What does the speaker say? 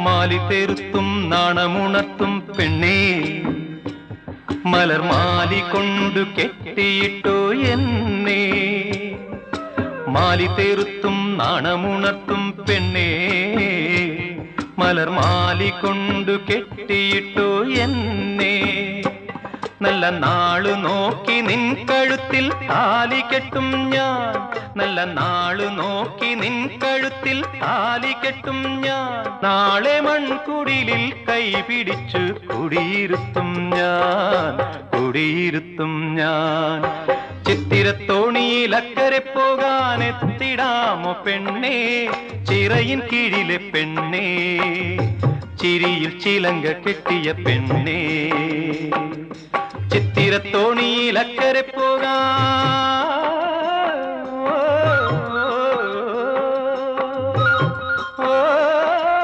മാലി തെരുത്തും നാണമുണർത്തും പെണ്ണേ മലർമാലി കൊണ്ടു കെട്ടിയിട്ടോ എന്നെ മാലി തെരുത്തും നാണമുണർത്തും പെണ്ണേ മലർമാലി കൊണ്ടു കെട്ടിയിട്ടോ എന്നെ നല്ല നാളു നോക്കി നിൻ കഴുത്തിൽ താലി കെട്ടും ഞാൻ നല്ല നാളു നോക്കി നിൻ കഴുത്തിൽ താലി കെട്ടും ഞാൻ നാളെ മൺകുടിലിൽ കൈ പിടിച്ചു കുടിയിരുത്തും ഞാൻ ചിത്തിരത്തോണിയിൽ അക്കരെ പോകാൻ എത്തിടാമോ പെണ്ണേ ചിറയിൻ കീഴിലെ പെണ്ണേ ചിരിയിൽ ചിലങ്ക കെട്ടിയ പെണ്ണേ ചിത്തിരത്തോണിയിൽ അക്കരെ പോകാൻ